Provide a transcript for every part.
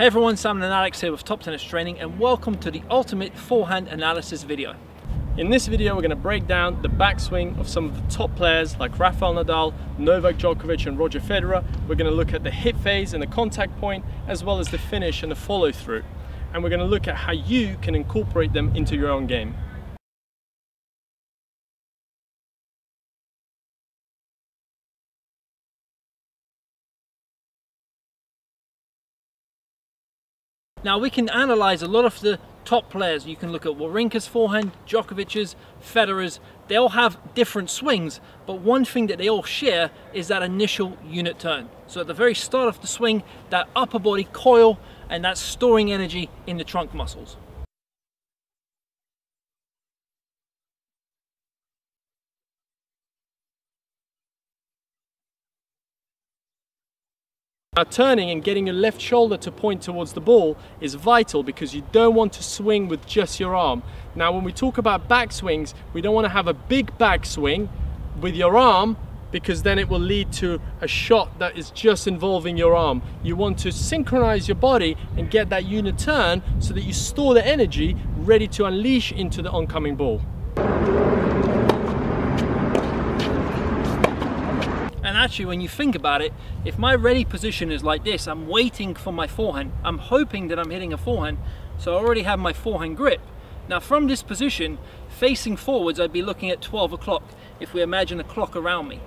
Hey everyone, Simon and Alex here with Top Tennis Training, and welcome to the ultimate forehand analysis video. In this video, we're going to break down the backswing of some of the top players like Rafael Nadal, Novak Djokovic and Roger Federer. We're going to look at the hit phase and the contact point, as well as the finish and the follow through. And we're going to look at how you can incorporate them into your own game. Now we can analyze a lot of the top players. You can look at Wawrinka's forehand, Djokovic's, Federer's. They all have different swings, but one thing that they all share is that initial unit turn. So at the very start of the swing, that upper body coil, and that's storing energy in the trunk muscles. Now turning and getting your left shoulder to point towards the ball is vital because you don't want to swing with just your arm. Now when we talk about backswings, we don't want to have a big backswing with your arm because then it will lead to a shot that is just involving your arm. You want to synchronize your body and get that unit turn so that you store the energy ready to unleash into the oncoming ball. And actually, when you think about it, if my ready position is like this, I'm waiting for my forehand, I'm hoping that I'm hitting a forehand, so I already have my forehand grip. Now from this position, facing forwards, I'd be looking at 12 o'clock, if we imagine a clock around me.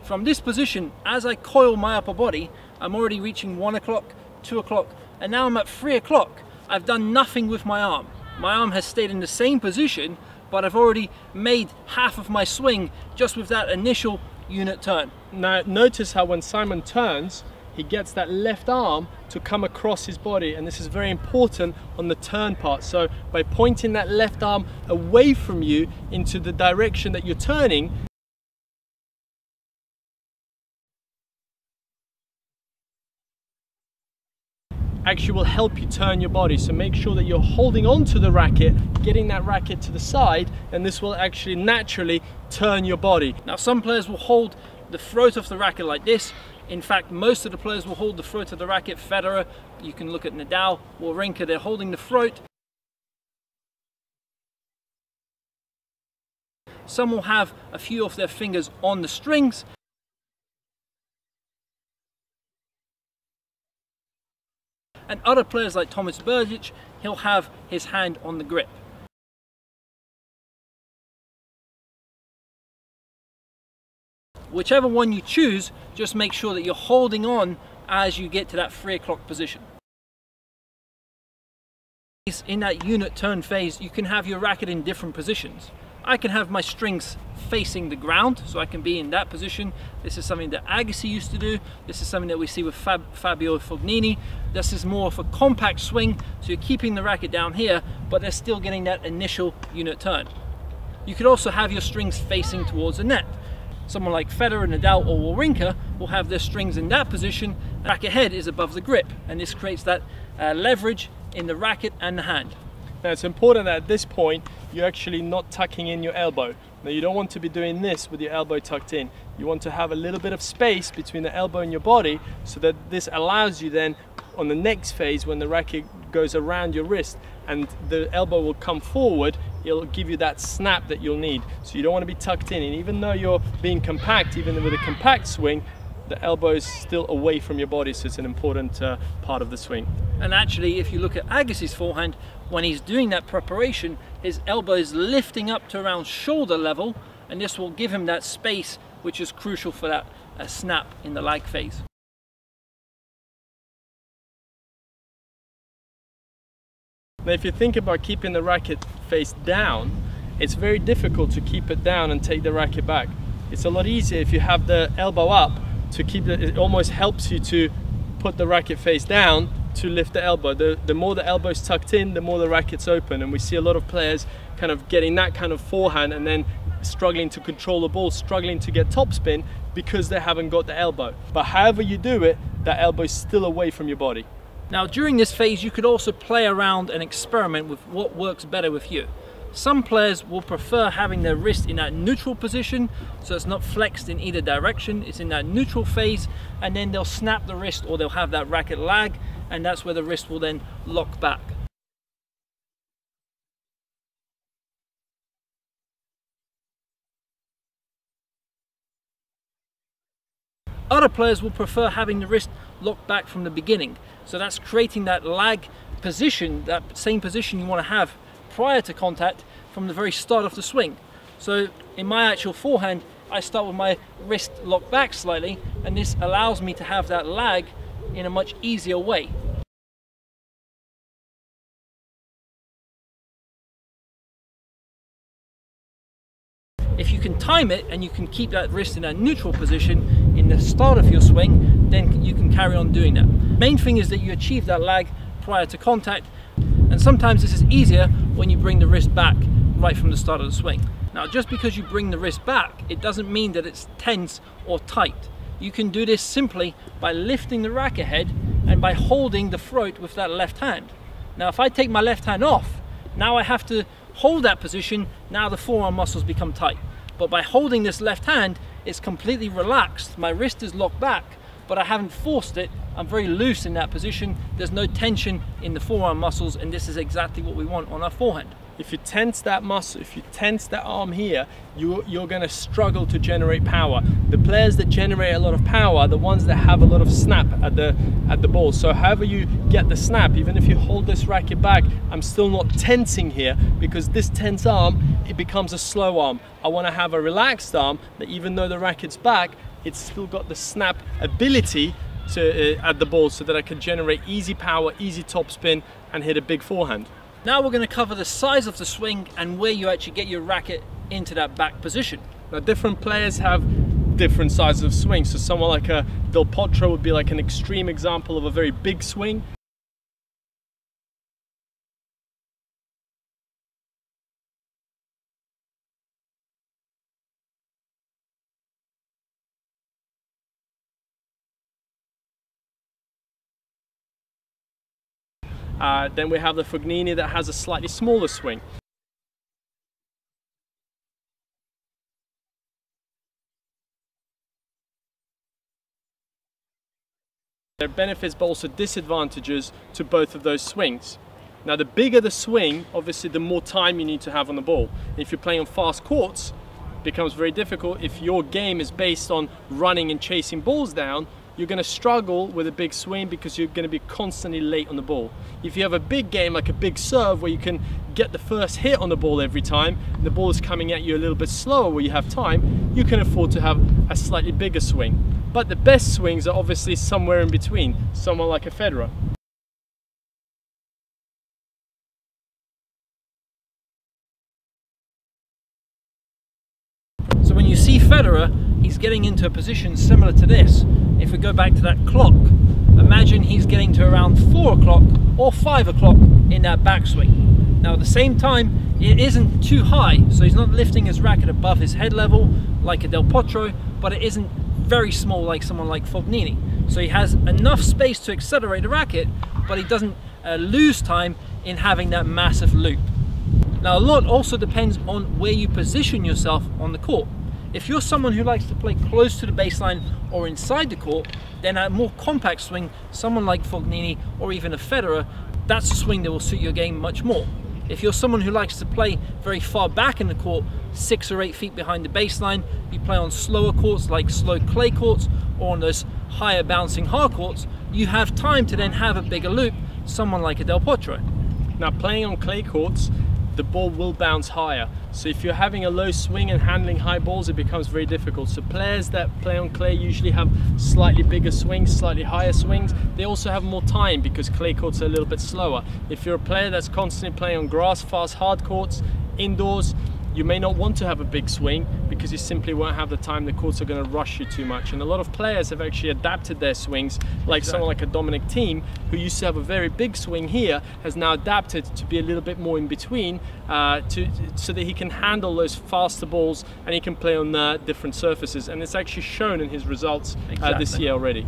From this position, as I coil my upper body, I'm already reaching 1 o'clock, 2 o'clock, and now I'm at 3 o'clock. I've done nothing with my arm. My arm has stayed in the same position, but I've already made half of my swing just with that initial unit turn. Now notice how when Simon turns, he gets that left arm to come across his body, and this is very important on the turn part. So by pointing that left arm away from you into the direction that you're turning, actually will help you turn your body. So make sure that you're holding on to the racket, getting that racket to the side, and this will actually naturally turn your body. Now some players will hold the throat of the racket like this. In fact, most of the players will hold the throat of the racket. Federer, you can look at Nadal, Wawrinka, they're holding the throat. Some will have a few of their fingers on the strings. And other players like Tomas Berdych, he'll have his hand on the grip. Whichever one you choose, just make sure that you're holding on as you get to that 3 o'clock position. In that unit turn phase, you can have your racket in different positions. I can have my strings facing the ground, so I can be in that position. This is something that Agassi used to do. This is something that we see with Fabio Fognini. This is more of a compact swing, so you're keeping the racket down here, but they're still getting that initial unit turn. You could also have your strings facing towards the net. Someone like Federer, Nadal or Wawrinka will have their strings in that position. The racket head is above the grip, and this creates that leverage in the racket and the hand. Now it's important that at this point you're actually not tucking in your elbow. Now you don't want to be doing this with your elbow tucked in. You want to have a little bit of space between the elbow and your body, so that this allows you then on the next phase, when the racket goes around your wrist and the elbow will come forward, it'll give you that snap that you'll need. So you don't want to be tucked in, and even though you're being compact, even with a compact swing, the elbow is still away from your body, so it's an important part of the swing. And actually, if you look at Agassi's forehand, when he's doing that preparation, his elbow is lifting up to around shoulder level, and this will give him that space which is crucial for that snap in the lag phase. Now if you think about keeping the racket face down, it's very difficult to keep it down and take the racket back. It's a lot easier if you have the elbow up to keep it. It almost helps you to put the racket face down to lift the elbow. The more the elbow is tucked in, the more the racket's open, and we see a lot of players kind of getting that kind of forehand and then struggling to control the ball, struggling to get topspin because they haven't got the elbow. But however you do it, that elbow is still away from your body. Now during this phase, you could also play around and experiment with what works better with you. Some players will prefer having their wrist in that neutral position, so it's not flexed in either direction, it's in that neutral phase, and then they'll snap the wrist or they'll have that racket lag, and that's where the wrist will then lock back. Other players will prefer having the wrist locked back from the beginning. So that's creating that lag position, that same position you want to have prior to contact from the very start of the swing. So in my actual forehand, I start with my wrist locked back slightly, and this allows me to have that lag in a much easier way. If you can time it and you can keep that wrist in a neutral position in the start of your swing, then you can carry on doing that. Main thing is that you achieve that lag prior to contact, and sometimes this is easier when you bring the wrist back right from the start of the swing. Now, just because you bring the wrist back, it doesn't mean that it's tense or tight. You can do this simply by lifting the racket head and by holding the throat with that left hand. Now, if I take my left hand off, now I have to hold that position. Now the forearm muscles become tight. But by holding this left hand, it's completely relaxed. My wrist is locked back, but I haven't forced it. I'm very loose in that position. There's no tension in the forearm muscles, and this is exactly what we want on our forehand. If you tense that muscle, if you tense that arm here, you're going to struggle to generate power. The players that generate a lot of power are the ones that have a lot of snap at the ball. So however you get the snap, even if you hold this racket back, I'm still not tensing here, because this tense arm, it becomes a slow arm. I want to have a relaxed arm that even though the racket's back, it's still got the snap ability to at the ball, so that I can generate easy power, easy topspin, and hit a big forehand. Now we're going to cover the size of the swing and where you actually get your racket into that back position. Now, different players have different sizes of swings. So someone like a Del Potro would be like an extreme example of a very big swing. Then we have the Fognini that has a slightly smaller swing. There are benefits but also disadvantages to both of those swings. Now, the bigger the swing, obviously the more time you need to have on the ball. If you're playing on fast courts, it becomes very difficult. If your game is based on running and chasing balls down, you're going to struggle with a big swing because you're going to be constantly late on the ball. If you have a big game, like a big serve, where you can get the first hit on the ball every time, and the ball is coming at you a little bit slower where you have time, you can afford to have a slightly bigger swing. But the best swings are obviously somewhere in between, someone like a Federer. So when you see Federer, he's getting into a position similar to this. If we go back to that clock, imagine he's getting to around 4 o'clock or 5 o'clock in that backswing. Now, at the same time, it isn't too high, so he's not lifting his racket above his head level like a Del Potro, but it isn't very small like someone like Fognini. So he has enough space to accelerate the racket, but he doesn't lose time in having that massive loop. Now, a lot also depends on where you position yourself on the court. If you're someone who likes to play close to the baseline or inside the court, then a more compact swing, someone like Fognini or even a Federer, that's a swing that will suit your game much more. If you're someone who likes to play very far back in the court, 6 or 8 feet behind the baseline, you play on slower courts like slow clay courts or on those higher bouncing hard courts, you have time to then have a bigger loop, someone like a Del Potro. Now, playing on clay courts, the ball will bounce higher. So if you're having a low swing and handling high balls, it becomes very difficult. So players that play on clay usually have slightly bigger swings, slightly higher swings. They also have more time because clay courts are a little bit slower. If you're a player that's constantly playing on grass, fast, hard courts, indoors, you may not want to have a big swing because you simply won't have the time. The courts are going to rush you too much. And a lot of players have actually adapted their swings, like someone like a Dominic Thiem, who used to have a very big swing here, has now adapted to be a little bit more in between so that he can handle those faster balls and he can play on different surfaces. And it's actually shown in his results this year already.